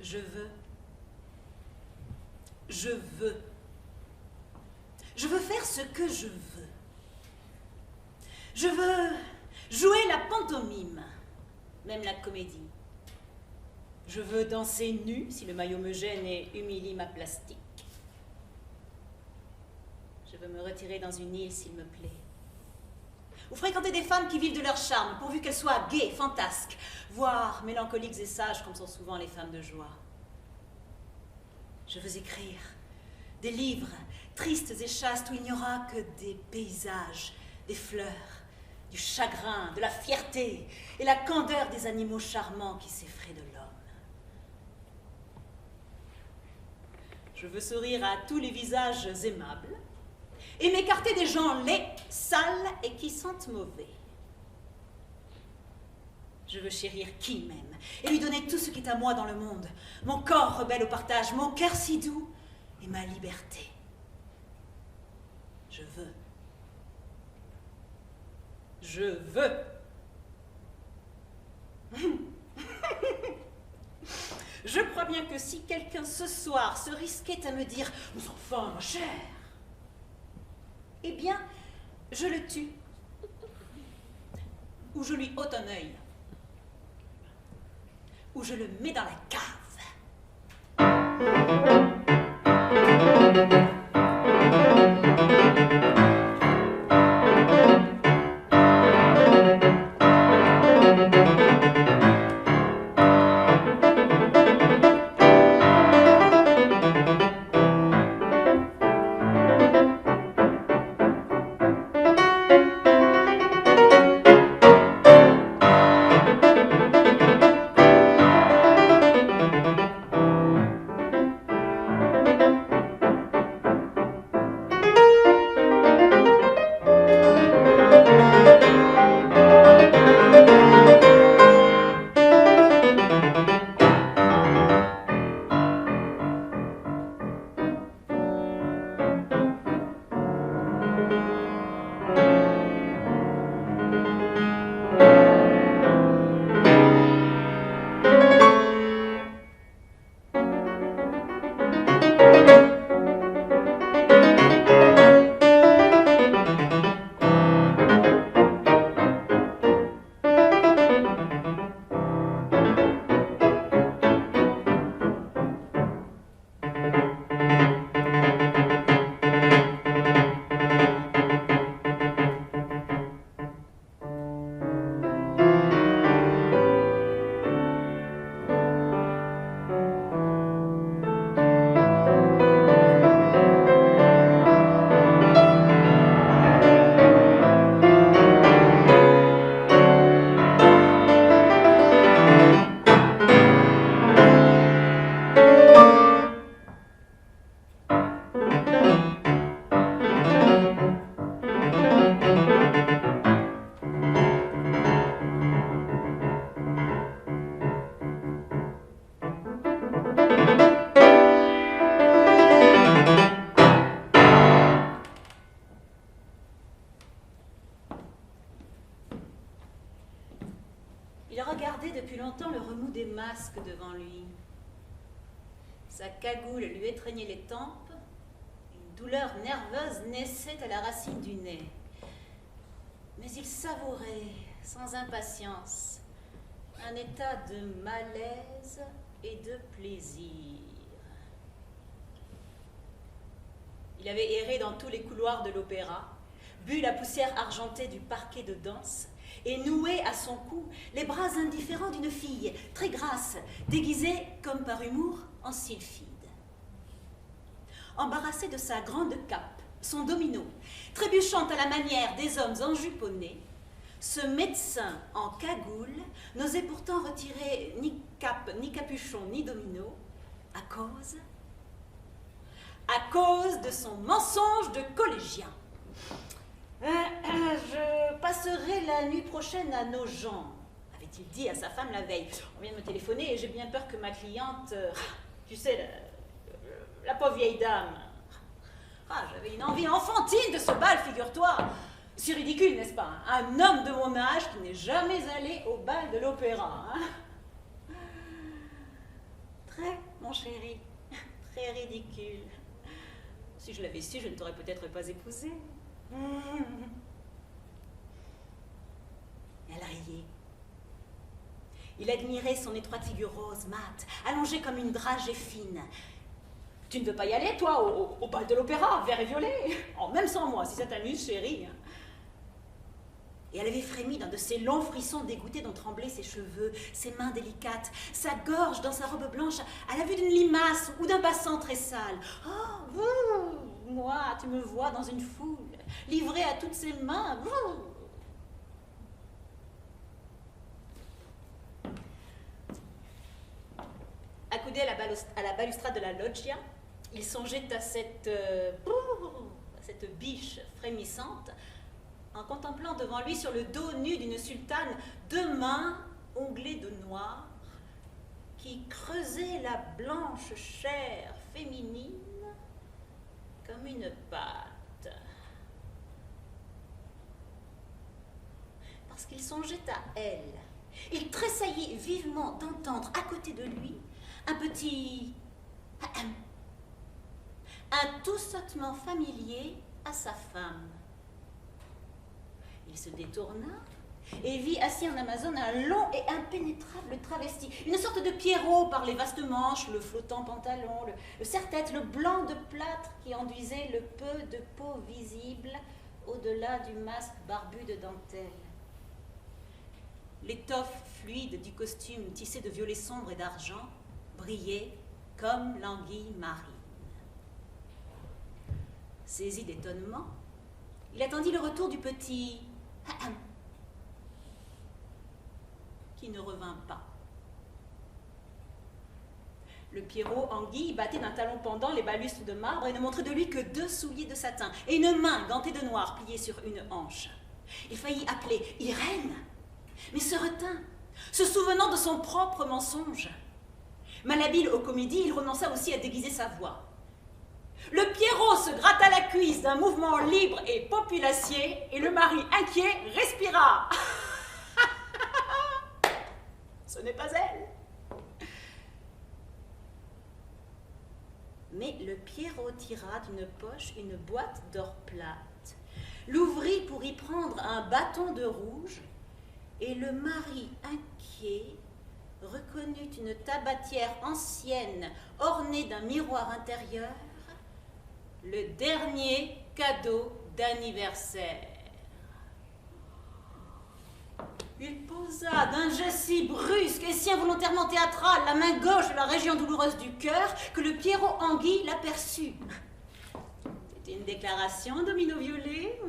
Je veux. Je veux. Je veux faire ce que je veux. Je veux jouer la pantomime, même la comédie. Je veux danser nue si le maillot me gêne et humilie ma plastique. Je veux me retirer dans une île s'il me plaît. Ou fréquenter des femmes qui vivent de leur charme, pourvu qu'elles soient gaies, fantasques, voire mélancoliques et sages, comme sont souvent les femmes de joie. Je veux écrire des livres tristes et chastes où il n'y aura que des paysages, des fleurs, du chagrin, de la fierté et la candeur des animaux charmants qui s'effraient de l'homme. Je veux sourire à tous les visages aimables et m'écarter des gens laids, sales et qui sentent mauvais. Je veux chérir qui m'aime et lui donner tout ce qui est à moi dans le monde, mon corps rebelle au partage, mon cœur si doux et ma liberté. Je veux. Je veux. Je crois bien que si quelqu'un ce soir se risquait à me dire « Mais enfin, ma chère !» eh bien, je le tue. Ou je lui ôte un œil. Ou je le mets dans la cave. Il regardait depuis longtemps le remous des masques devant lui. Sa cagoule lui étreignait les tempes. Une douleur nerveuse naissait à la racine du nez. Mais il savourait, sans impatience, un état de malaise et de plaisir. Il avait erré dans tous les couloirs de l'opéra, bu la poussière argentée du parquet de danse et noué à son cou les bras indifférents d'une fille, très grasse, déguisée, comme par humour, en sylphide. Embarrassé de sa grande cape, son domino, trébuchant à la manière des hommes enjuponnés, ce médecin en cagoule n'osait pourtant retirer ni cape, ni capuchon, ni domino, à cause de son mensonge de collégien. Je passerai la nuit prochaine à Nogent, avait-il dit à sa femme la veille. On vient de me téléphoner et j'ai bien peur que ma cliente, tu sais, la pauvre vieille dame. J'avais une envie enfantine de ce bal, figure-toi. C'est ridicule, n'est-ce pas? Un homme de mon âge qui n'est jamais allé au bal de l'opéra. Très chéri. Très ridicule. Si je l'avais su, je ne t'aurais peut-être pas épousé. Elle riait. Il admirait son étroite figure rose, mate, allongée comme une dragée fine. Tu ne veux pas y aller, toi, au bal de l'opéra, vert et violet? Oh, même sans moi, si ça t'amuse, chérie. Et elle avait frémi d'un de ces longs frissons dégoûtés dont tremblaient ses cheveux, ses mains délicates, sa gorge dans sa robe blanche, à la vue d'une limace ou d'un passant très sale. Oh, moi, tu me vois dans une foule, livrée à toutes ses mains. Accoudé à la balustrade de la loggia, il songeait à cette biche frémissante, en contemplant devant lui sur le dos nu d'une sultane 2 mains onglées de noir qui creusaient la blanche chair féminine comme une pâte. Parce qu'il songeait à elle, il tressaillit vivement d'entendre à côté de lui un petit un tout sottement familier à sa femme. Il se détourna et vit assis en Amazone un long et impénétrable travesti, une sorte de Pierrot par les vastes manches, le flottant pantalon, le serre-tête, le blanc de plâtre qui enduisait le peu de peau visible au-delà du masque barbu de dentelle. L'étoffe fluide du costume tissé de violet sombre et d'argent brillait comme l'anguille marine. Saisi d'étonnement, il attendit le retour du petit qui ne revint pas. Le Pierrot anguille battait d'un talon pendant les balustres de marbre et ne montrait de lui que 2 souliers de satin et une main gantée de noir pliée sur une hanche. Il faillit appeler Irène, mais se retint, se souvenant de son propre mensonge. Malhabile aux comédies, il renonça aussi à déguiser sa voix. Le Pierrot se gratta la cuisse d'un mouvement libre et populacier, et le mari inquiet respira. Ce n'est pas elle. Mais le Pierrot tira d'une poche une boîte d'or plate, l'ouvrit pour y prendre un bâton de rouge, et le mari inquiet reconnut une tabatière ancienne ornée d'un miroir intérieur, le dernier cadeau d'anniversaire. Il posa d'un geste si brusque et si involontairement théâtral la main gauche de la région douloureuse du cœur que le Pierrot anguille l'aperçut. C'était une déclaration, Domino Violet.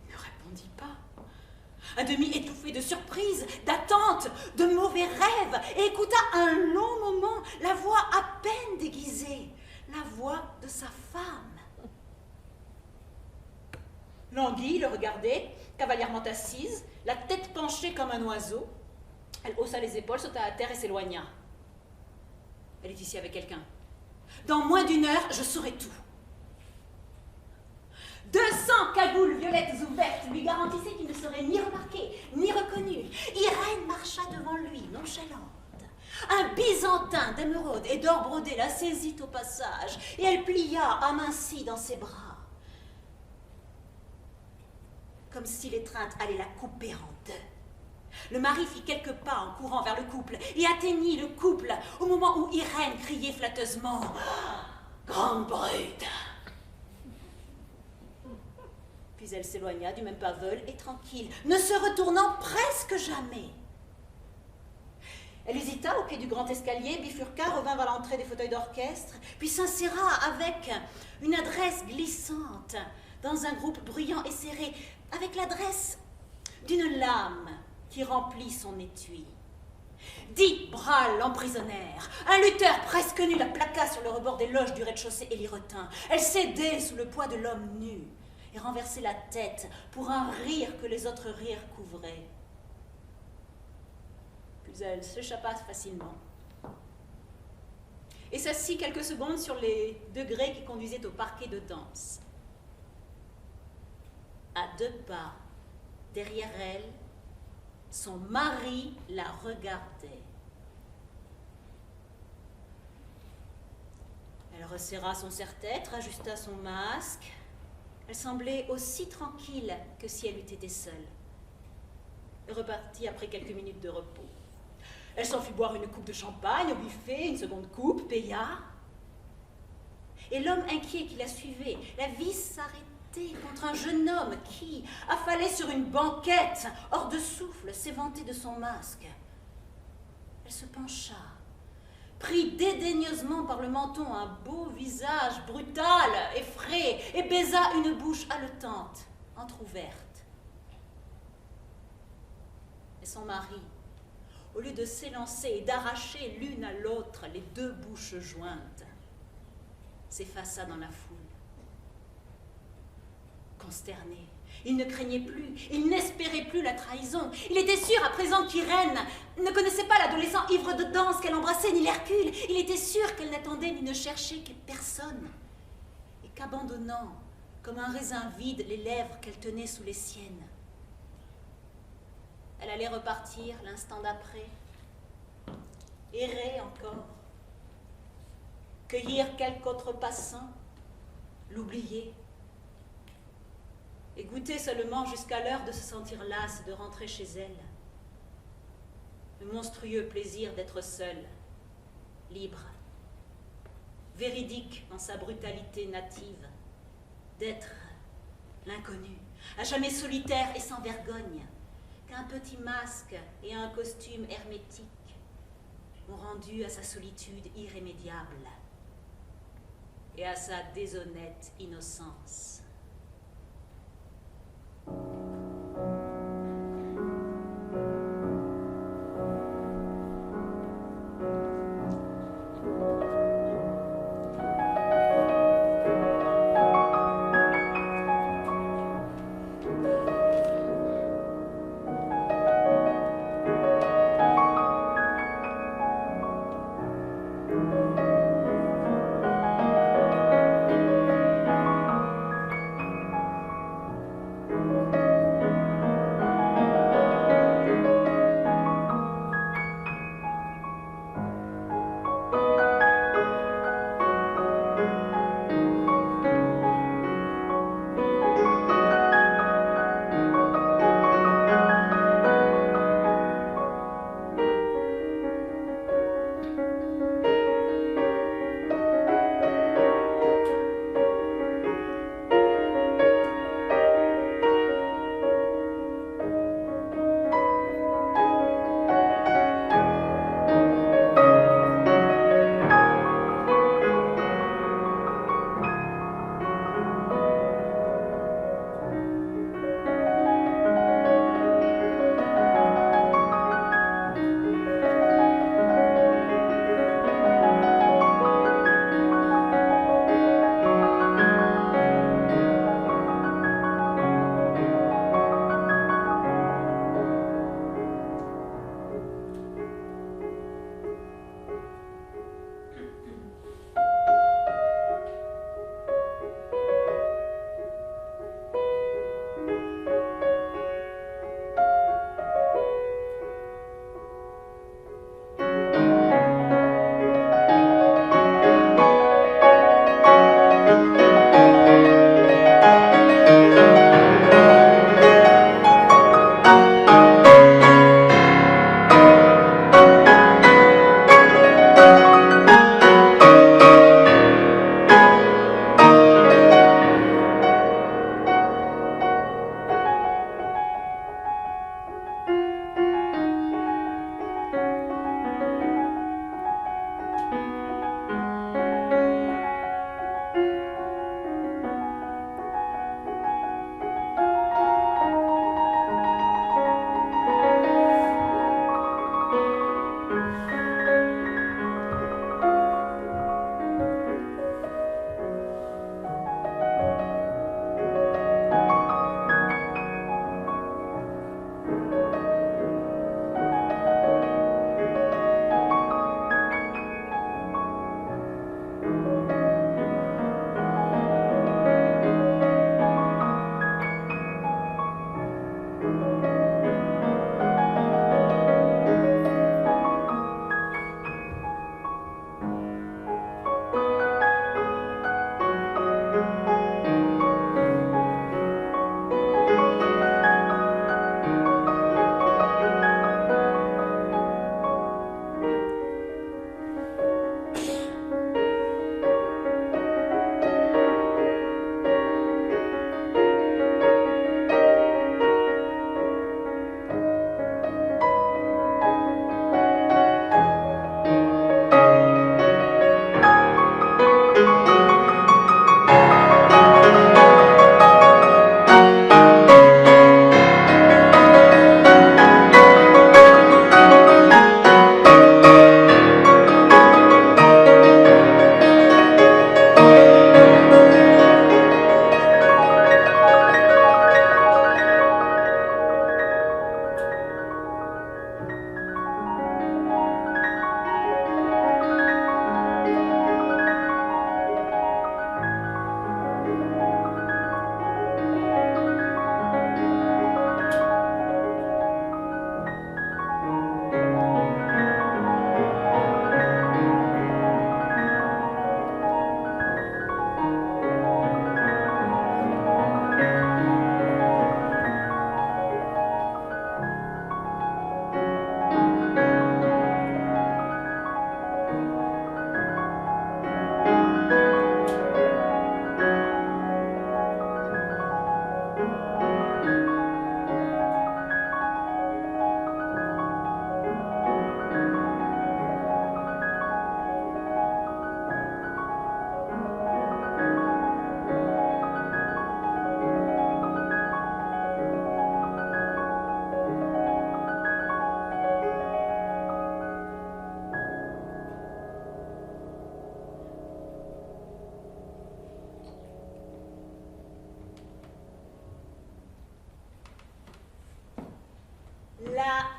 Il ne répondit pas. À demi étouffé de surprise, d'attente, de mauvais rêves, et écouta un long moment la voix à peine déguisée, la voix de sa femme. L'anguille le regardait, cavalièrement assise, la tête penchée comme un oiseau. Elle haussa les épaules, sauta à terre et s'éloigna. Elle est ici avec quelqu'un. Dans moins d'1 heure, je saurai tout. 200 cagoules violettes ouvertes lui garantissaient qu'il ne serait ni remarqué, ni reconnu. Irène marcha devant lui, nonchalante. Un byzantin d'émeraude et d'or brodé la saisit au passage, et elle plia, amincie dans ses bras, comme si l'étreinte allait la couper en 2. Le mari fit quelques pas en courant vers le couple et atteignit le couple au moment où Irène criait flatteusement « Grande brute !» Puis elle s'éloigna du même pas veule et tranquille, ne se retournant presque jamais. Elle hésita au pied du grand escalier, bifurqua, revint vers l'entrée des fauteuils d'orchestre, puis s'inséra avec une adresse glissante dans un groupe bruyant et serré, avec l'adresse d'une lame qui remplit son étui. 10 bras l'emprisonnèrent. Un lutteur presque nu la plaqua sur le rebord des loges du rez-de-chaussée et l'y retint. Elle cédait sous le poids de l'homme nu et renversait la tête pour un rire que les autres rires couvraient. Puis elle s'échappa facilement et s'assit quelques secondes sur les degrés qui conduisaient au parquet de danse. À 2 pas derrière elle, Son mari la regardait. Elle resserra son serre-tête, ajusta son masque. Elle semblait aussi tranquille que si elle eût été seule. Elle repartit après quelques minutes de repos. Elle s'en fit boire une coupe de champagne au buffet, une seconde coupe, paya. Et l'homme inquiet qui la suivait la vit s'arrêter contre un jeune homme qui, affalé sur une banquette, hors de souffle, s'éventait de son masque. Elle se pencha, prit dédaigneusement par le menton un beau visage brutal, effrayé, et baisa une bouche haletante, entr'ouverte. Et son mari, au lieu de s'élancer et d'arracher l'une à l'autre les deux bouches jointes, s'effaça dans la foule. Consterné, il ne craignait plus, il n'espérait plus la trahison. Il était sûr à présent qu'Irène ne connaissait pas l'adolescent ivre de danse qu'elle embrassait, ni l'Hercule. Il était sûr qu'elle n'attendait ni ne cherchait que personne, et qu'abandonnant, comme un raisin vide, les lèvres qu'elle tenait sous les siennes, elle allait repartir l'instant d'après, errer encore, cueillir quelque autre passant, l'oublier, et goûter seulement jusqu'à l'heure de se sentir lasse de rentrer chez elle. Le monstrueux plaisir d'être seule, libre, véridique dans sa brutalité native, d'être l'inconnu, à jamais solitaire et sans vergogne, qu'un petit masque et un costume hermétique ont rendu à sa solitude irrémédiable et à sa déshonnête innocence.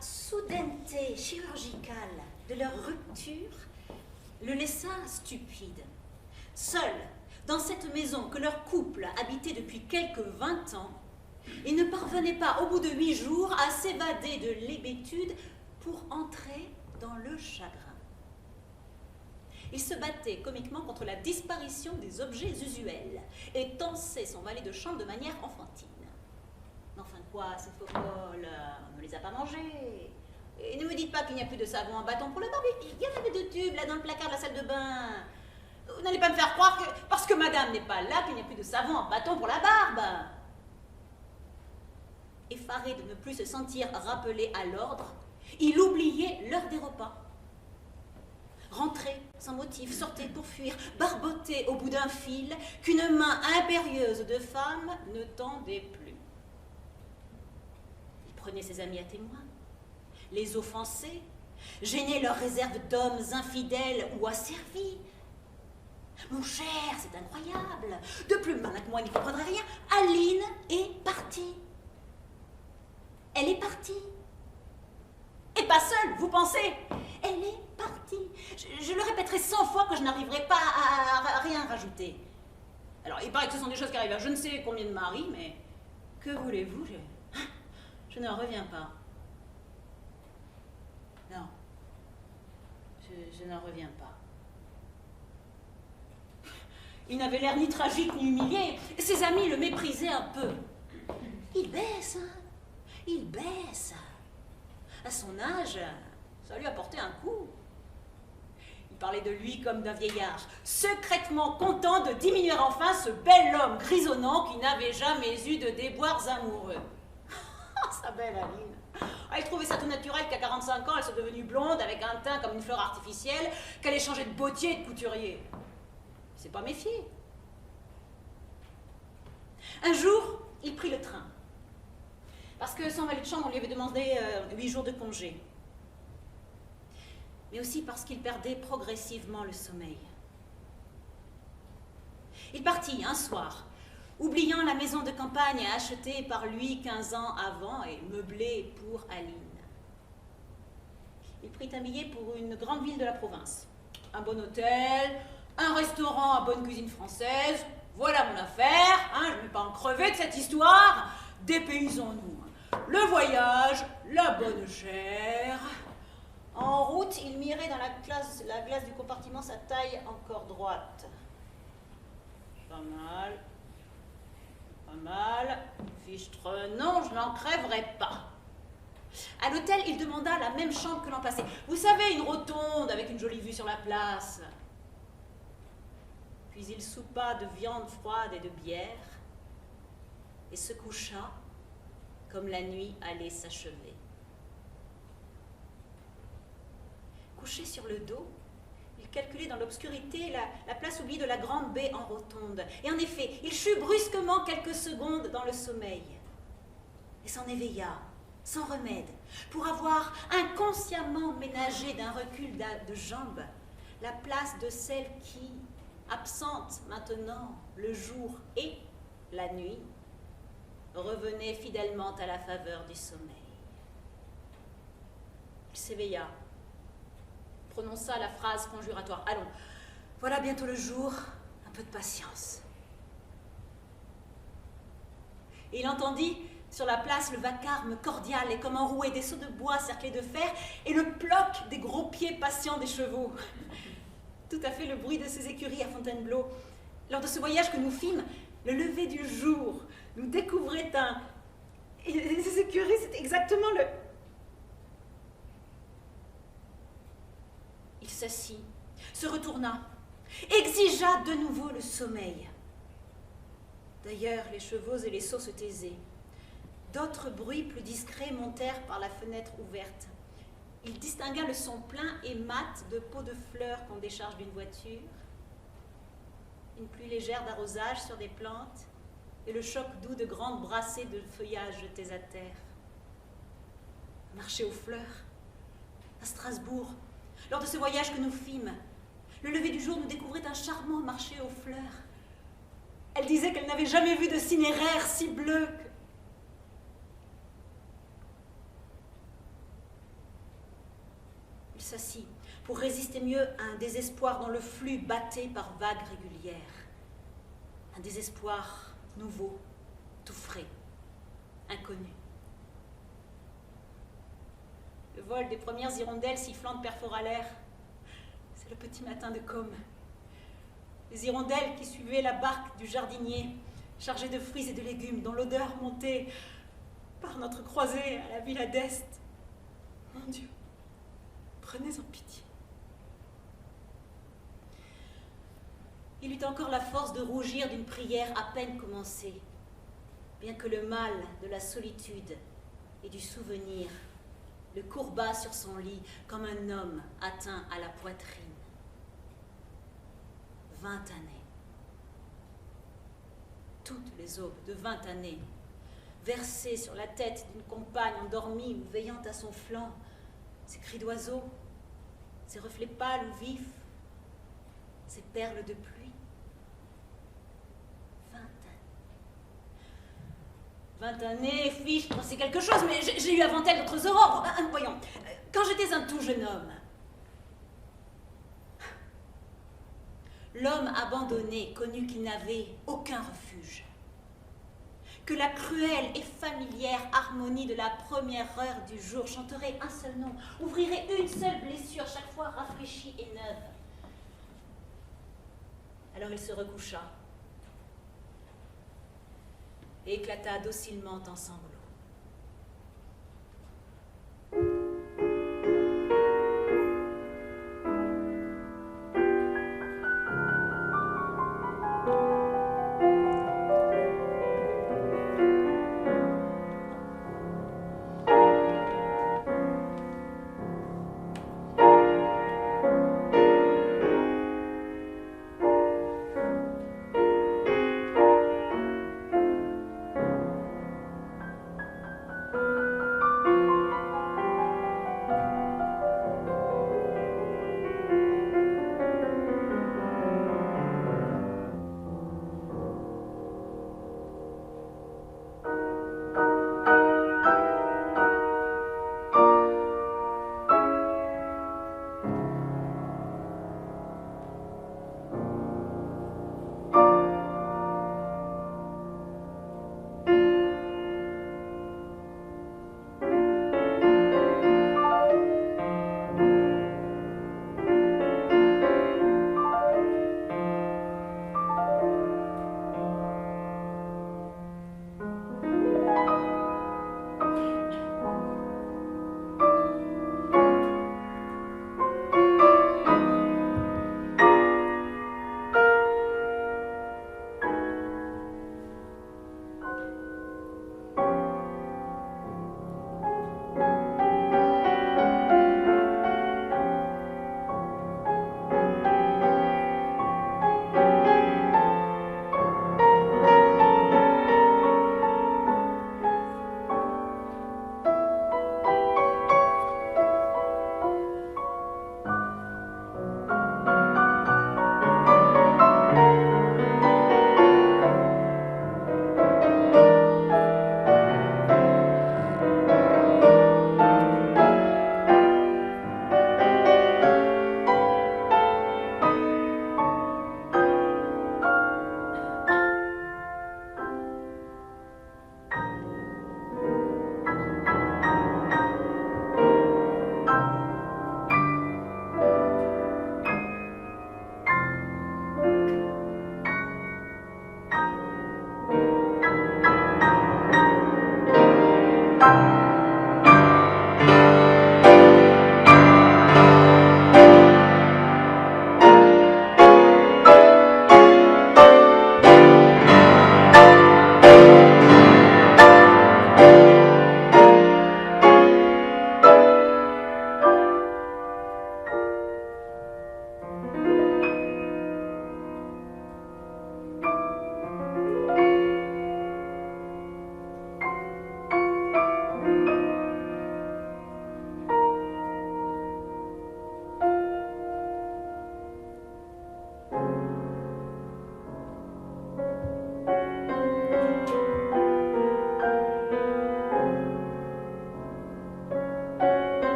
soudaineté chirurgicale de leur rupture le laissa stupide. Seul, dans cette maison que leur couple habitait depuis quelques 20 ans, ils ne parvenaient pas, au bout de 8 jours, à s'évader de l'hébétude pour entrer dans le chagrin. Il se battait comiquement contre la disparition des objets usuels et tensait son valet de chambre de manière enfantine. Mais enfin quoi, ces faux cols, on ne les a pas mangés. Et ne me dites pas qu'il n'y a plus de savon en bâton pour la barbe. Il y en avait 2 tubes là dans le placard de la salle de bain. Vous n'allez pas me faire croire que, parce que madame n'est pas là, qu'il n'y a plus de savon en bâton pour la barbe. Effaré de ne plus se sentir rappelé à l'ordre, il oubliait l'heure des repas. Rentrait sans motif, sortait pour fuir, barbotait au bout d'un fil qu'une main impérieuse de femme ne tendait plus. Il prenait ses amis à témoin, les offensait, gênait leur réserve d'hommes infidèles ou asservis. Mon cher, c'est incroyable. De plus malin que moi, il n'y comprendrait rien. Aline est partie. Elle est partie. Et pas seule, vous pensez? Elle est partie. Je le répéterai 100 fois que je n'arriverai pas à rien rajouter. Alors, il paraît que ce sont des choses qui arrivent à je ne sais combien de maris, mais que voulez-vous, je n'en reviens pas. Non, je n'en reviens pas. Il n'avait l'air ni tragique ni humilié. Ses amis le méprisaient un peu. Il baisse, hein? Il baisse. À son âge, ça lui a porté un coup. Il parlait de lui comme d'un vieillard, secrètement content de diminuer enfin ce bel homme grisonnant qui n'avait jamais eu de déboires amoureux. Oh, sa belle Aline. Elle trouvait ça tout naturel qu'à 45 ans, elle soit devenue blonde avec un teint comme une fleur artificielle, qu'elle ait changé de bottier et de couturier. Il s'est pas méfié. Un jour, il prit le train. Parce que son valet de chambre, on lui avait demandé 8 jours de congé. Mais aussi parce qu'il perdait progressivement le sommeil. Il partit un soir, oubliant la maison de campagne achetée par lui 15 ans avant et meublée pour Aline. Il prit un billet pour une grande ville de la province. Un bon hôtel, un restaurant à bonne cuisine française, voilà mon affaire, hein, je ne vais pas en crever de cette histoire. Dépaysons-nous. Le voyage, la bonne chère. En route, il mirait dans la glace du compartiment sa taille encore droite. Pas mal. Pas mal. Fichtre, non, je n'en crèverai pas. À l'hôtel, il demanda la même chambre que l'an passé. Vous savez, une rotonde avec une jolie vue sur la place. Puis il soupa de viande froide et de bière et se coucha comme la nuit allait s'achever. Couché sur le dos, il calculait dans l'obscurité la place oubliée de la grande baie en rotonde. Et en effet, il chut brusquement quelques secondes dans le sommeil et s'en éveilla, sans remède, pour avoir inconsciemment ménagé d'un recul de jambes la place de celle qui, absente maintenant le jour et la nuit, revenait fidèlement à la faveur du sommeil. Il s'éveilla, prononça la phrase conjuratoire. « Allons, voilà bientôt le jour, un peu de patience. » Et il entendit sur la place le vacarme cordial et comme enroué des seaux de bois cerclés de fer et le ploc des gros pieds patients des chevaux. Tout à fait le bruit de ces écuries à Fontainebleau. Lors de ce voyage que nous fîmes, le lever du jour nous découvrait un... Et ces écuries, c'est exactement le... Il s'assit, se retourna, exigea de nouveau le sommeil. D'ailleurs, les chevaux et les seaux se taisaient. D'autres bruits plus discrets montèrent par la fenêtre ouverte. Il distingua le son plein et mat de pots de fleurs qu'on décharge d'une voiture, une pluie légère d'arrosage sur des plantes et le choc doux de grandes brassées de feuillage jetés à terre. Marcher aux fleurs, à Strasbourg, lors de ce voyage que nous fîmes, le lever du jour nous découvrait un charmant marché aux fleurs. Elle disait qu'elle n'avait jamais vu de cinéraire si bleu que... s'assit pour résister mieux à un désespoir dont le flux battait par vagues régulières. Un désespoir nouveau, tout frais, inconnu. Le vol des premières hirondelles sifflantes perfora l'air. C'est le petit matin de Côme. Les hirondelles qui suivaient la barque du jardinier, chargée de fruits et de légumes, dont l'odeur montait par notre croisée à la villa d'Est. Mon Dieu, prenez-en pitié. Il eut encore la force de rougir d'une prière à peine commencée, bien que le mal de la solitude et du souvenir le courba sur son lit comme un homme atteint à la poitrine. 20 années. Toutes les aubes de 20 années, versées sur la tête d'une compagne endormie ou veillant à son flanc, ses cris d'oiseaux, ses reflets pâles ou vifs, ses perles de pluie. 20 années. 20 années, fiche, c'est quelque chose, mais j'ai eu avant elle d'autres aurores. Voyons, quand j'étais un tout jeune homme, l'homme abandonné connut qu'il n'avait aucun refuge, que la cruelle et familière harmonie de la première heure du jour chanterait un seul nom, ouvrirait une seule blessure chaque fois rafraîchie et neuve. Alors il se recoucha et éclata docilement en sanglots.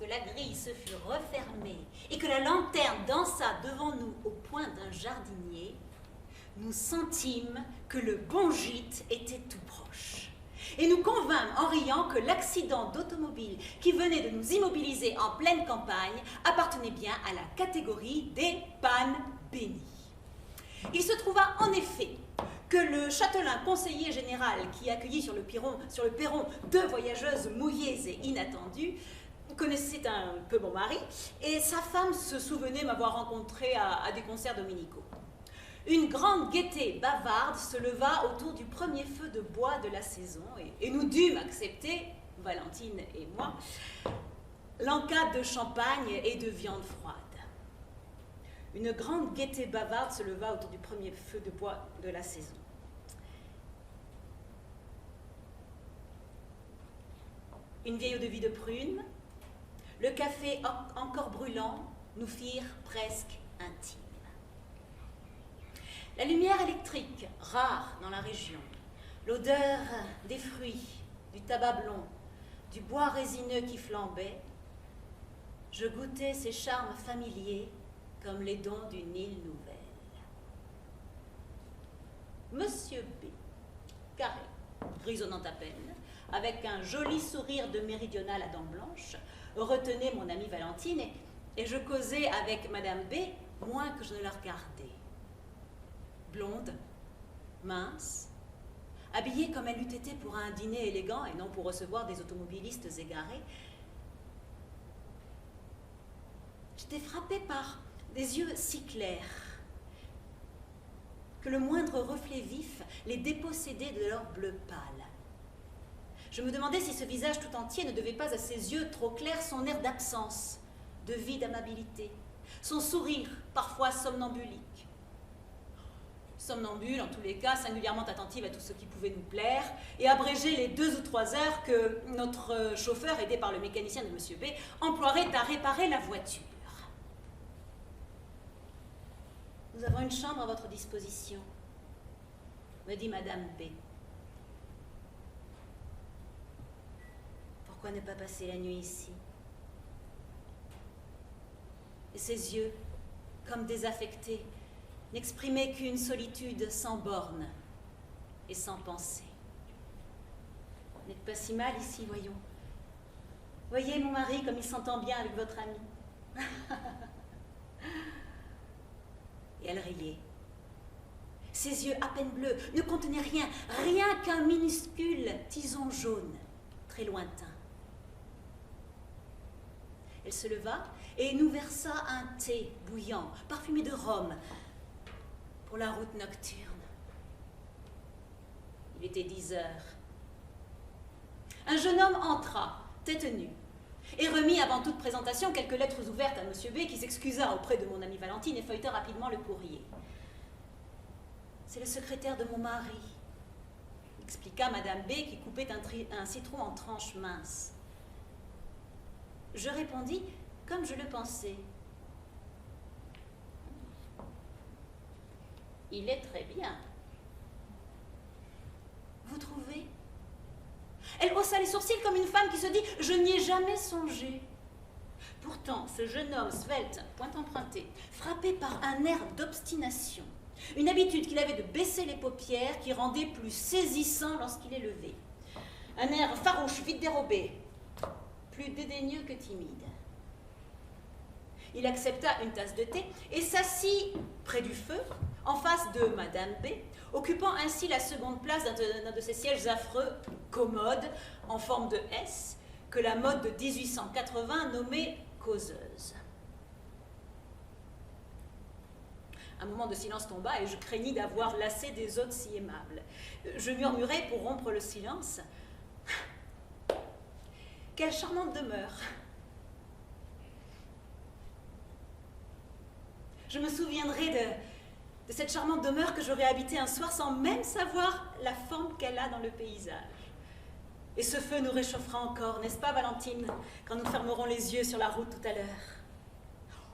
lorsque la grille se fut refermée et que la lanterne dansa devant nous au point d'un jardinier, nous sentîmes que le bon gîte était tout proche. Et nous convînmes en riant que l'accident d'automobile qui venait de nous immobiliser en pleine campagne appartenait bien à la catégorie des pannes bénies. Il se trouva en effet que le châtelain conseiller général qui accueillit sur le perron 2 voyageuses mouillées et inattendues connaissait un peu mon mari, et sa femme se souvenait m'avoir rencontré à des concerts dominicaux. Une grande gaieté bavarde se leva autour du premier feu de bois de la saison, et nous dûmes accepter, Valentine et moi, l'encade de champagne et de viande froide. Une grande gaieté bavarde se leva autour du premier feu de bois de la saison. Une vieille eau-de-vie de prune, le café encore brûlant nous firent presque intimes. La lumière électrique, rare dans la région, l'odeur des fruits, du tabac blond, du bois résineux qui flambait, je goûtais ces charmes familiers comme les dons d'une île nouvelle. Monsieur B, carré, grisonnant à peine, avec un joli sourire de méridional à dents blanches, retenait mon amie Valentine et je causais avec Madame B moins que je ne la regardais. Blonde, mince, habillée comme elle eût été pour un dîner élégant et non pour recevoir des automobilistes égarés, j'étais frappée par des yeux si clairs que le moindre reflet vif les dépossédait de leur bleu pâle. Je me demandais si ce visage tout entier ne devait pas à ses yeux trop clairs son air d'absence, de vide amabilité, son sourire parfois somnambulique. Somnambule, en tous les cas, singulièrement attentive à tout ce qui pouvait nous plaire, et abréger les 2 ou 3 heures que notre chauffeur, aidé par le mécanicien de M. B, emploierait à réparer la voiture. Nous avons une chambre à votre disposition, me dit Madame B. Pourquoi ne pas passer la nuit ici? Et ses yeux, comme désaffectés, n'exprimaient qu'une solitude sans bornes et sans pensée. Vous n'êtes pas si mal ici, voyons. Voyez mon mari comme il s'entend bien avec votre ami. Et elle riait. Ses yeux à peine bleus ne contenaient rien, rien qu'un minuscule tison jaune, très lointain. Elle se leva et nous versa un thé bouillant, parfumé de rhum, pour la route nocturne. Il était 10 heures. Un jeune homme entra, tête nue, et remit avant toute présentation quelques lettres ouvertes à M. B, qui s'excusa auprès de mon amie Valentine et feuilleta rapidement le courrier. « C'est le secrétaire de mon mari », expliqua Madame B, qui coupait un citron en tranches minces. Je répondis comme je le pensais. « Il est très bien. » Vous trouvez ? Elle haussa les sourcils comme une femme qui se dit « Je n'y ai jamais songé ». Pourtant, ce jeune homme svelte, point emprunté, frappé par un air d'obstination, une habitude qu'il avait de baisser les paupières qui rendait plus saisissant lorsqu'il est levé. Un air farouche, vite dérobé, plus dédaigneux que timide. Il accepta une tasse de thé et s'assit près du feu, en face de Madame B, occupant ainsi la seconde place d'un de ces sièges affreux, commodes, en forme de S, que la mode de 1880 nommait causeuse. Un moment de silence tomba et je craignis d'avoir lassé des hôtes si aimables. Je murmurai pour rompre le silence. Quelle charmante demeure! Je me souviendrai de cette charmante demeure que j'aurais habitée un soir sans même savoir la forme qu'elle a dans le paysage. Et ce feu nous réchauffera encore, n'est-ce pas, Valentine, quand nous fermerons les yeux sur la route tout à l'heure?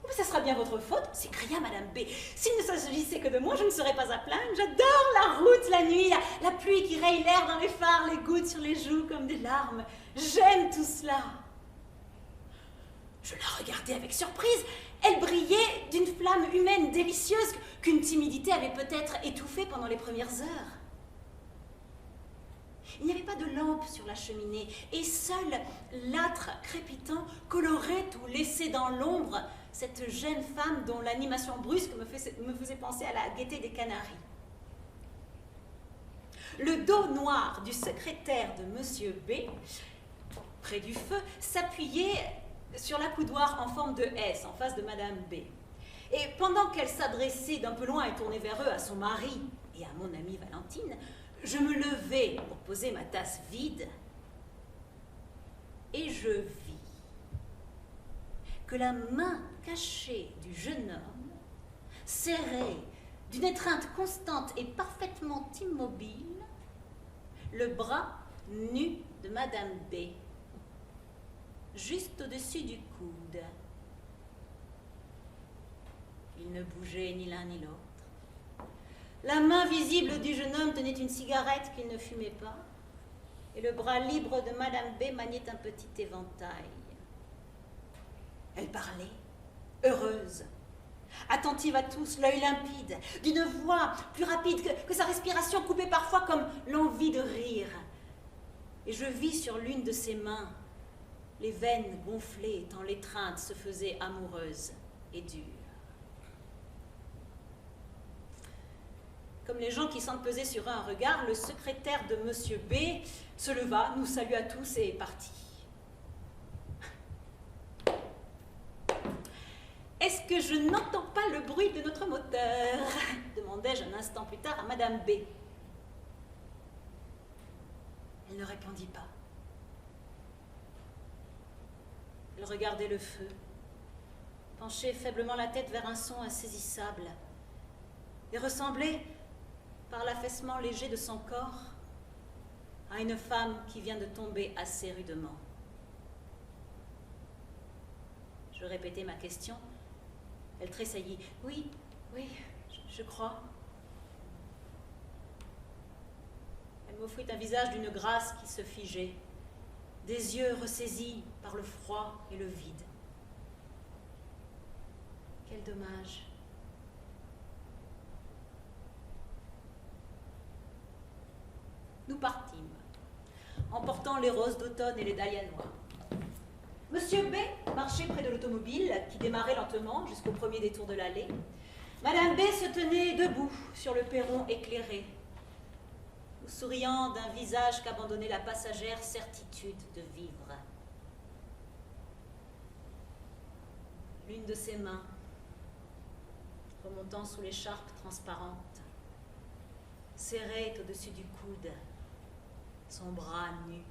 Oh, mais ça sera bien votre faute, s'écria Madame B. S'il ne s'agissait que de moi, je ne serais pas à plaindre. J'adore la route, la nuit, la pluie qui raye l'air dans les phares, les gouttes sur les joues comme des larmes. J'aime tout cela. Je la regardais avec surprise. Elle brillait d'une flamme humaine délicieuse qu'une timidité avait peut-être étouffée pendant les premières heures. Il n'y avait pas de lampe sur la cheminée, et seul l'âtre crépitant colorait ou laissait dans l'ombre cette jeune femme dont l'animation brusque me faisait penser à la gaieté des Canaries. Le dos noir du secrétaire de M. B, près du feu, s'appuyait sur l'accoudoir en forme de S en face de Madame B. Et pendant qu'elle s'adressait d'un peu loin et tournait vers eux à son mari et à mon amie Valentine, je me levai pour poser ma tasse vide et je vis que la main cachée du jeune homme serrait d'une étreinte constante et parfaitement immobile le bras nu de Madame B, juste au-dessus du coude. Il ne bougeait ni l'un ni l'autre. La main visible du jeune homme tenait une cigarette qu'il ne fumait pas, et le bras libre de Madame B maniait un petit éventail. Elle parlait, heureuse, attentive à tous, l'œil limpide, d'une voix plus rapide que sa respiration coupait parfois comme l'envie de rire. Et je vis sur l'une de ses mains les veines gonflées tant l'étreinte se faisait amoureuse et dure. Comme les gens qui sentent peser sur eux un regard, le secrétaire de M. B se leva, nous salua tous et partit. « Est-ce que je n'entends pas le bruit de notre moteur ?» demandai-je un instant plus tard à Madame B. Elle ne répondit pas. Elle regardait le feu, penchait faiblement la tête vers un son insaisissable, et ressemblait, par l'affaissement léger de son corps, à une femme qui vient de tomber assez rudement. Je répétai ma question. Elle tressaillit. « Oui, oui, je crois. » Elle m'offrit un visage d'une grâce qui se figeait, des yeux ressaisis par le froid et le vide. Quel dommage. Nous partîmes, emportant les roses d'automne et les dahlias noirs. Monsieur B marchait près de l'automobile, qui démarrait lentement jusqu'au premier détour de l'allée. Madame B se tenait debout sur le perron éclairé, souriant d'un visage qu'abandonnait la passagère certitude de vivre. L'une de ses mains, remontant sous l'écharpe transparente, serrait au-dessus du coude son bras nu.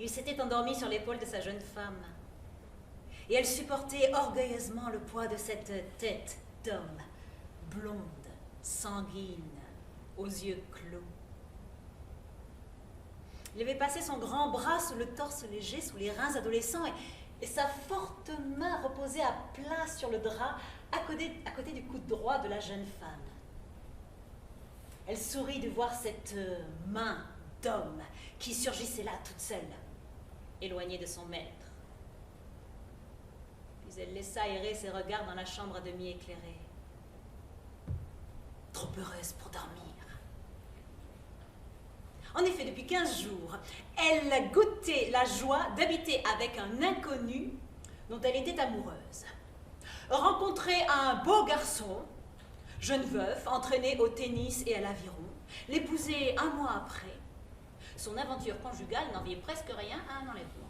Il s'était endormi sur l'épaule de sa jeune femme. Et elle supportait orgueilleusement le poids de cette tête d'homme, blonde, sanguine, aux yeux clos. Il avait passé son grand bras sous le torse léger, sous les reins adolescents, et sa forte main reposait à plat sur le drap, à côté du coude droit de la jeune femme. Elle sourit de voir cette main d'homme qui surgissait là toute seule, éloignée de son maître. Puis elle laissa errer ses regards dans la chambre à demi éclairée. Trop heureuse pour dormir. En effet, depuis 15 jours, elle goûtait la joie d'habiter avec un inconnu dont elle était amoureuse. Rencontrer un beau garçon, jeune veuf, entraîné au tennis et à l'aviron, l'épouser un mois après. Son aventure conjugale n'enviait presque rien à un enlèvement.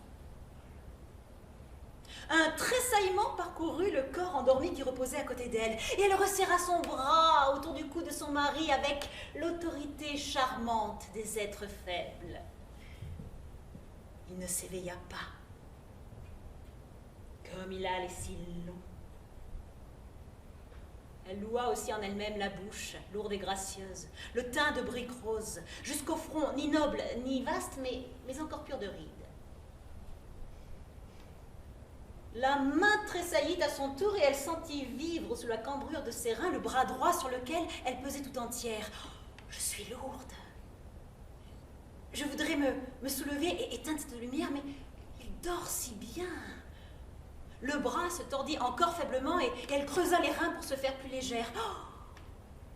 Un tressaillement parcourut le corps endormi qui reposait à côté d'elle, et elle resserra son bras autour du cou de son mari avec l'autorité charmante des êtres faibles. Il ne s'éveilla pas, comme il a les cils longs. Elle loua aussi en elle-même la bouche, lourde et gracieuse, le teint de brique rose, jusqu'au front, ni noble, ni vaste, mais encore pur de rides. La main tressaillit à son tour et elle sentit vivre sous la cambrure de ses reins le bras droit sur lequel elle pesait tout entière. Oh, je suis lourde. Je voudrais me soulever et éteindre cette lumière, mais il dort si bien. Le bras se tordit encore faiblement et elle creusa les reins pour se faire plus légère. Oh,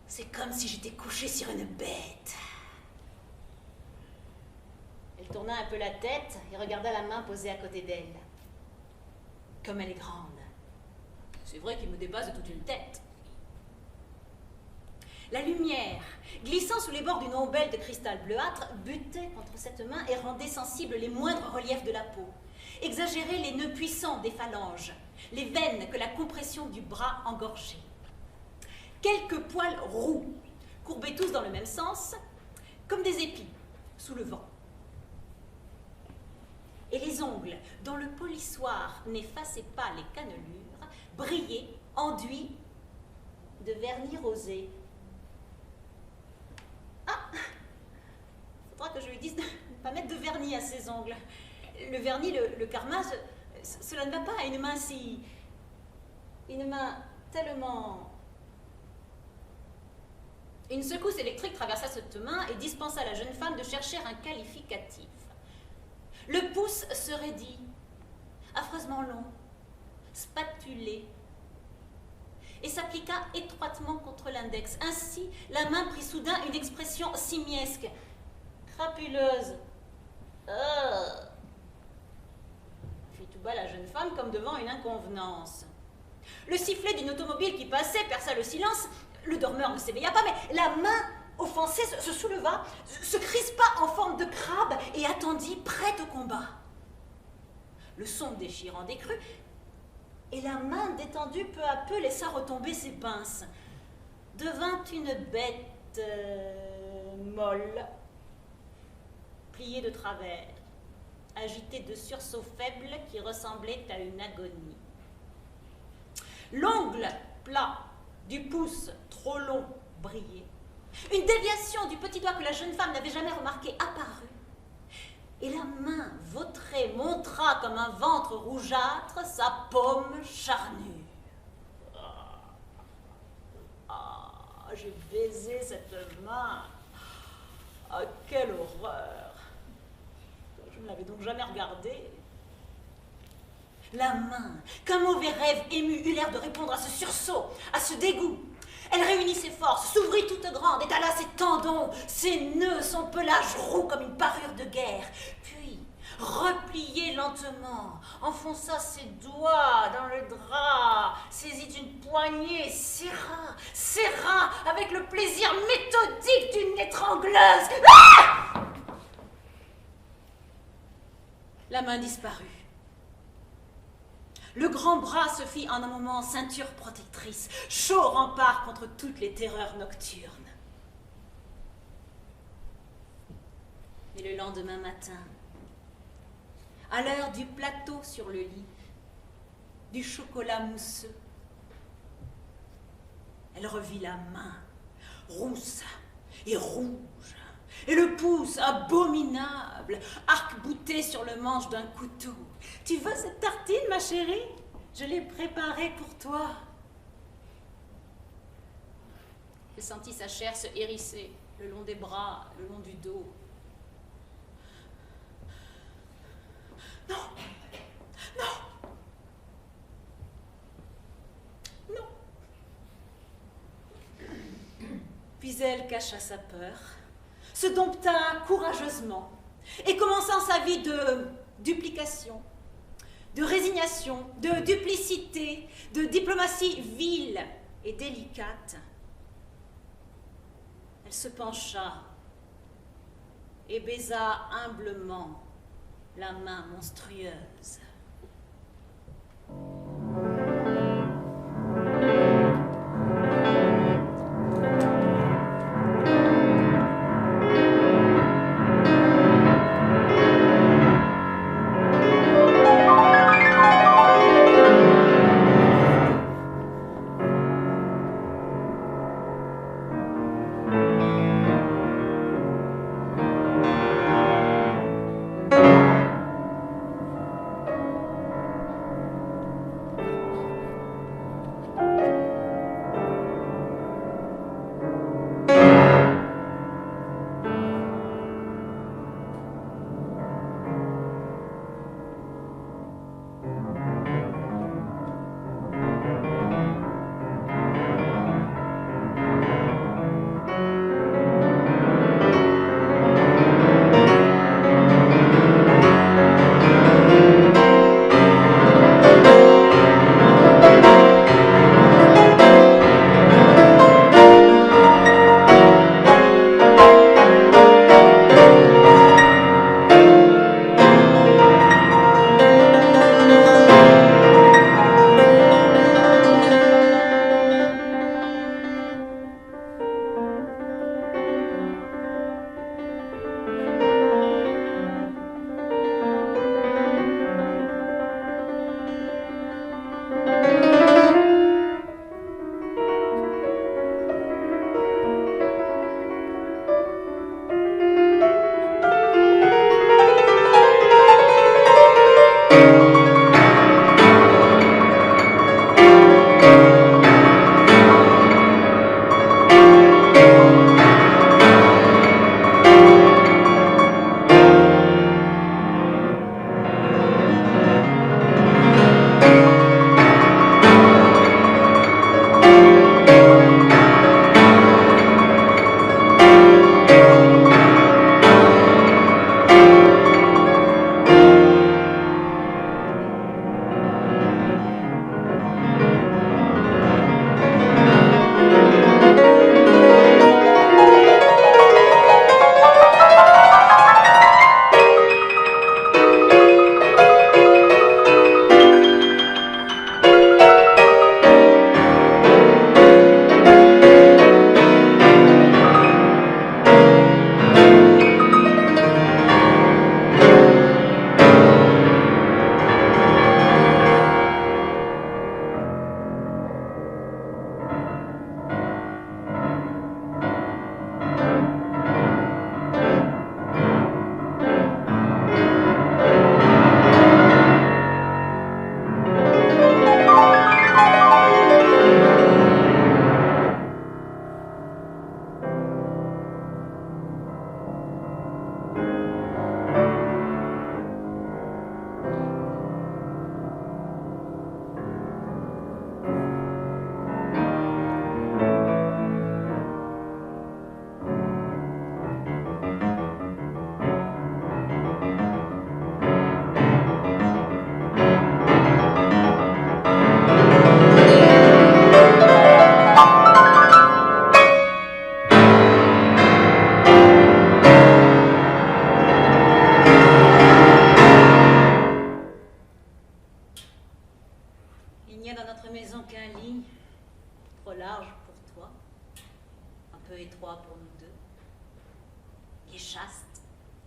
c'est comme si j'étais couchée sur une bête. Elle tourna un peu la tête et regarda la main posée à côté d'elle. Comme elle est grande. C'est vrai qu'il me dépasse de toute une tête. La lumière, glissant sous les bords d'une ombelle de cristal bleuâtre, butait contre cette main et rendait sensibles les moindres reliefs de la peau, exagérait les nœuds puissants des phalanges, les veines que la compression du bras engorgeait. Quelques poils roux, courbés tous dans le même sens, comme des épis, sous le vent. Et les ongles, dont le polissoir n'effaçait pas les cannelures, brillaient, enduits de vernis rosé. Ah! Faudra que je lui dise de ne pas mettre de vernis à ses ongles. Le vernis, le karma, cela ne va pas à une main si... Une main tellement... Une secousse électrique traversa cette main et dispensa à la jeune femme de chercher un qualificatif. Le pouce se raidit, affreusement long, spatulé, et s'appliqua étroitement contre l'index. Ainsi, la main prit soudain une expression simiesque, crapuleuse. Fit tout bas la jeune femme comme devant une inconvenance. Le sifflet d'une automobile qui passait perça le silence. Le dormeur ne s'éveilla pas, mais la main offensée se souleva, se crispa en forme de crabe et attendit, prête au combat. Le son déchirant décrut, et la main détendue peu à peu laissa retomber ses pinces. Devint une bête molle, pliée de travers, agitée de sursauts faibles qui ressemblaient à une agonie. L'ongle plat du pouce trop long brillait. Une déviation du petit doigt que la jeune femme n'avait jamais remarqué apparut. Et la main vautrée montra comme un ventre rougeâtre sa paume charnue. J'ai baisé cette main. Ah, quelle horreur! Je ne l'avais donc jamais regardée. La main, qu'un mauvais rêve ému eut l'air de répondre à ce sursaut, à ce dégoût. Elle réunit ses forces, s'ouvrit toute grande, étala ses tendons, ses nœuds, son pelage roux comme une parure de guerre. Puis, repliée lentement, enfonça ses doigts dans le drap, saisit une poignée, serra avec le plaisir méthodique d'une étrangleuse. Ah! La main disparut. Le grand bras se fit en un moment ceinture protectrice, chaud rempart contre toutes les terreurs nocturnes. Mais le lendemain matin, à l'heure du plateau sur le lit, du chocolat mousseux. Elle revit la main, rousse et rouge, et le pouce abominable, arc-bouté sur le manche d'un couteau. « Tu veux cette tartine, ma chérie? Je l'ai préparée pour toi. » Elle sentit sa chair se hérisser le long des bras, le long du dos. « Non! Non! Non! » Puis elle cacha sa peur, se dompta courageusement et commençant sa vie de duplication, de résignation, de duplicité, de diplomatie vile et délicate, elle se pencha et baisa humblement la main monstrueuse.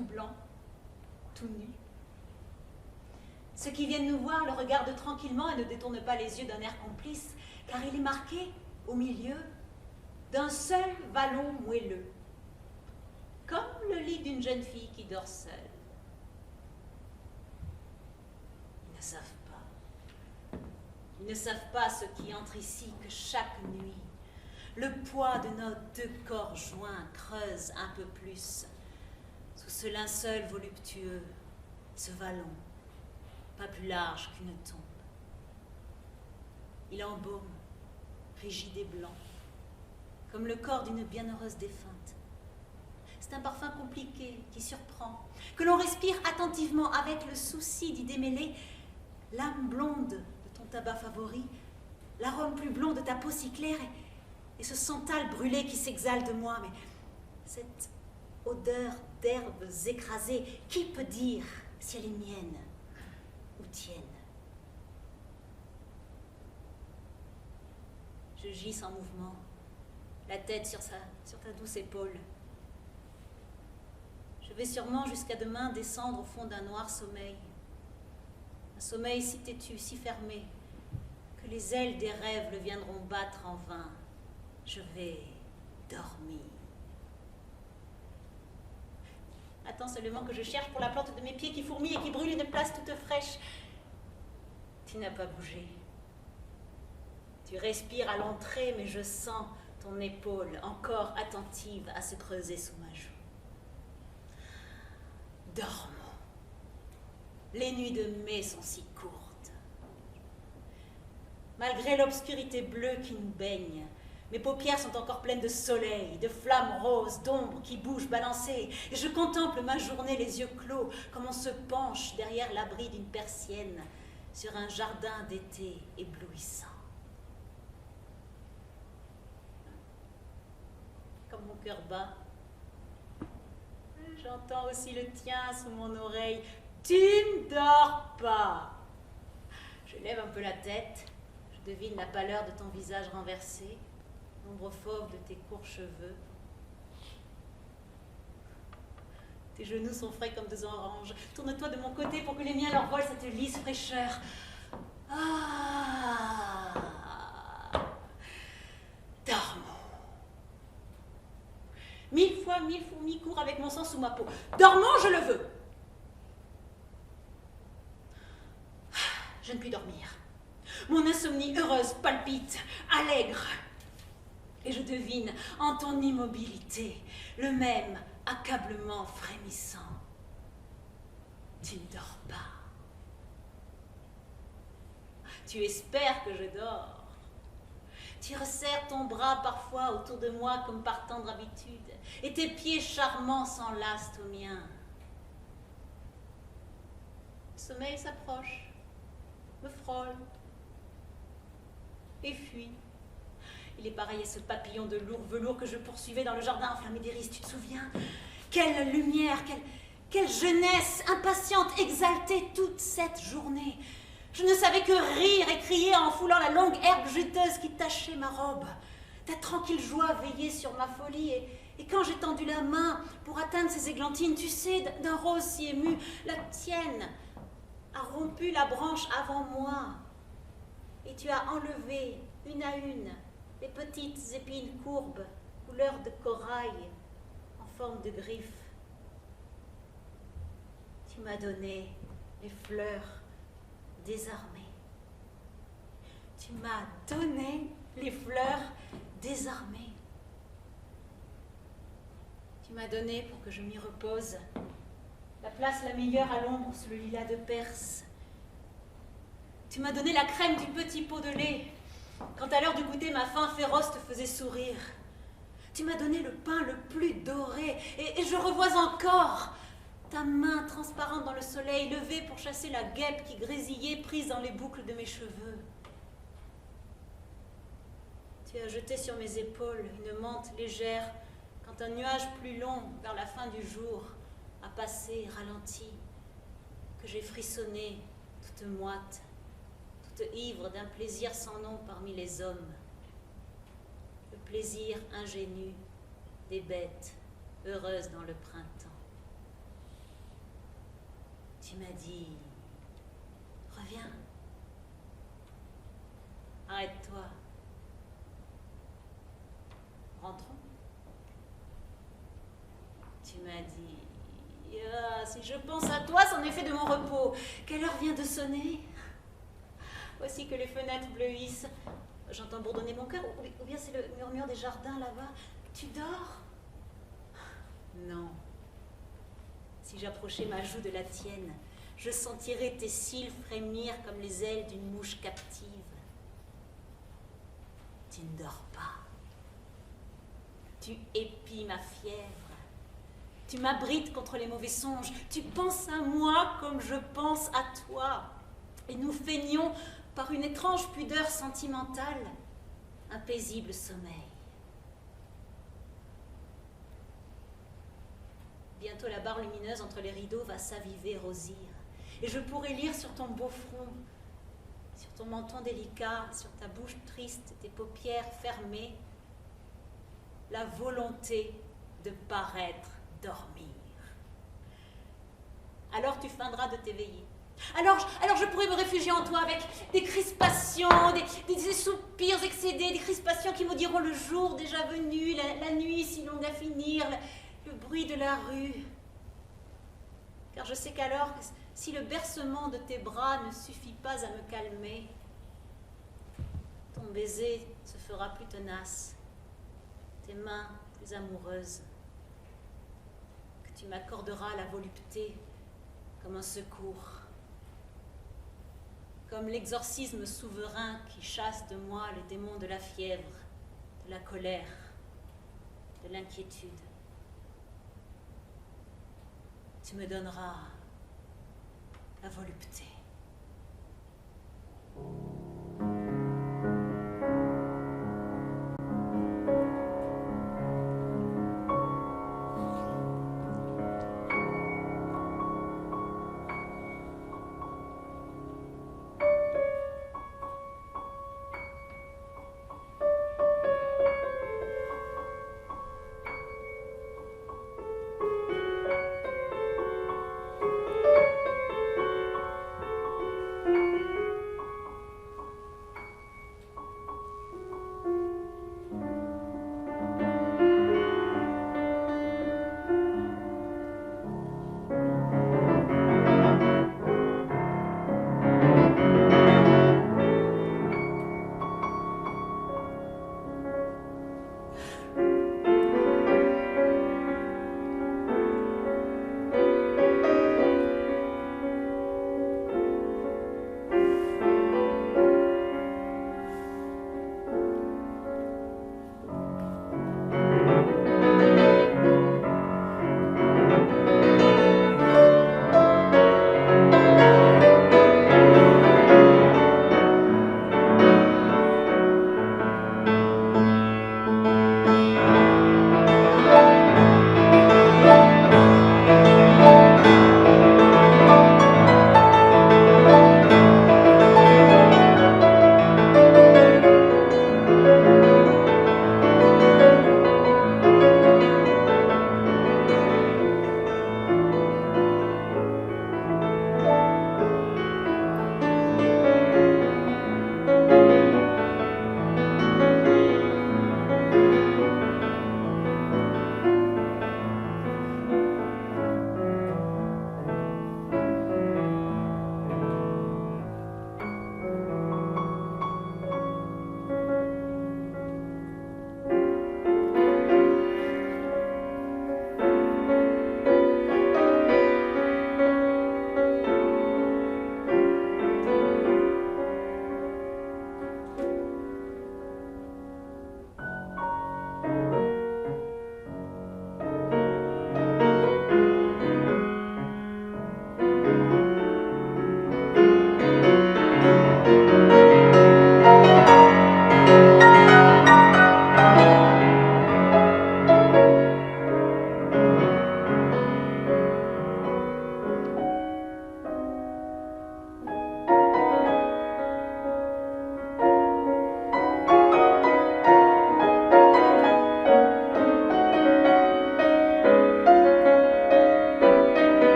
tout blanc, tout nu. Ceux qui viennent nous voir le regardent tranquillement et ne détournent pas les yeux d'un air complice, car il est marqué, au milieu, d'un seul vallon moelleux, comme le lit d'une jeune fille qui dort seule. Ils ne savent pas. Ils ne savent pas, ceux qui entrent ici, que chaque nuit, le poids de nos deux corps joints creuse un peu plus, sous ce linceul voluptueux, ce vallon, pas plus large qu'une tombe. Il embaume, rigide et blanc, comme le corps d'une bienheureuse défunte. C'est un parfum compliqué qui surprend, que l'on respire attentivement avec le souci d'y démêler l'âme blonde de ton tabac favori, l'arôme plus blond de ta peau si claire et ce santal brûlé qui s'exhale de moi. Mais cette odeur d'herbes écrasées, qui peut dire si elle est mienne ou tienne? Je gis sans mouvement, la tête sur ta douce épaule. Je vais sûrement jusqu'à demain descendre au fond d'un noir sommeil. Un sommeil si têtu, si fermé, que les ailes des rêves le viendront battre en vain. Je vais dormir. Attends seulement que je cherche pour la plante de mes pieds qui fourmille et qui brûle une place toute fraîche. Tu n'as pas bougé. Tu respires à l'entrée, mais je sens ton épaule encore attentive à se creuser sous ma joue. Dormons. Les nuits de mai sont si courtes. Malgré l'obscurité bleue qui nous baigne, mes paupières sont encore pleines de soleil, de flammes roses, d'ombres qui bougent balancées. Et je contemple ma journée les yeux clos, comme on se penche derrière l'abri d'une persienne sur un jardin d'été éblouissant. Comme mon cœur bat, j'entends aussi le tien sous mon oreille. Tu ne dors pas. Je lève un peu la tête, je devine la pâleur de ton visage renversé, l'ombre fauve de tes courts cheveux. Tes genoux sont frais comme des oranges. Tourne-toi de mon côté pour que les miens leur volent cette lisse fraîcheur. Ah, dormons. 1000 fois 1000 fourmis courent avec mon sang sous ma peau. Dormons, je le veux. Je ne puis dormir. Mon insomnie heureuse palpite, allègre. Et je devine en ton immobilité le même accablement frémissant. Tu ne dors pas. Tu espères que je dors. Tu resserres ton bras parfois autour de moi comme par tendre habitude, et tes pieds charmants s'enlacent aux miens. Le sommeil s'approche, me frôle et fuit. Il est pareil à ce papillon de lourd velours que je poursuivais dans le jardin enflammé d'iris. Tu te souviens? Quelle lumière, quelle jeunesse impatiente, exaltée toute cette journée. Je ne savais que rire et crier en foulant la longue herbe juteuse qui tachait ma robe. Ta tranquille joie veillait sur ma folie et quand j'ai tendu la main pour atteindre ces églantines, tu sais, d'un rose si ému, la tienne a rompu la branche avant moi et tu as enlevé une à une les petites épines courbes, couleur de corail, en forme de griffes. Tu m'as donné les fleurs désarmées. Tu m'as donné les fleurs désarmées. Tu m'as donné, pour que je m'y repose, la place la meilleure à l'ombre sous le lilas de Perse. Tu m'as donné la crème du petit pot de lait, quand à l'heure du goûter, ma faim féroce te faisait sourire. Tu m'as donné le pain le plus doré, et je revois encore ta main transparente dans le soleil, levée pour chasser la guêpe qui grésillait, prise dans les boucles de mes cheveux. Tu as jeté sur mes épaules une mante légère, quand un nuage plus long, vers la fin du jour, a passé, ralenti, que j'ai frissonné, toute moite, ivre d'un plaisir sans nom parmi les hommes, le plaisir ingénu des bêtes heureuses dans le printemps. Tu m'as dit Reviens. Arrête-toi. Rentrons. Tu m'as dit... Ah, si je pense à toi, c'en est fait de mon repos. Quelle heure vient de sonner? Voici que les fenêtres bleuissent. J'entends bourdonner mon cœur, ou bien c'est le murmure des jardins là-bas. Tu dors? Non. Si j'approchais ma joue de la tienne, je sentirais tes cils frémir comme les ailes d'une mouche captive. Tu ne dors pas. Tu épies ma fièvre. Tu m'abrites contre les mauvais songes. Tu penses à moi comme je pense à toi. Et nous feignons, par une étrange pudeur sentimentale, un paisible sommeil. Bientôt la barre lumineuse entre les rideaux va s'aviver, rosir. Et je pourrai lire sur ton beau front, sur ton menton délicat, sur ta bouche triste, tes paupières fermées, la volonté de paraître dormir. Alors tu feindras de t'éveiller. Alors je pourrais me réfugier en toi avec des crispations, des soupirs excédés, des crispations qui maudiront le jour déjà venu, la nuit si longue à finir, le bruit de la rue. Car je sais qu'alors, si le bercement de tes bras ne suffit pas à me calmer, ton baiser se fera plus tenace, tes mains plus amoureuses, que tu m'accorderas la volupté comme un secours, comme l'exorcisme souverain qui chasse de moi le démon de la fièvre, de la colère, de l'inquiétude. Tu me donneras la volupté.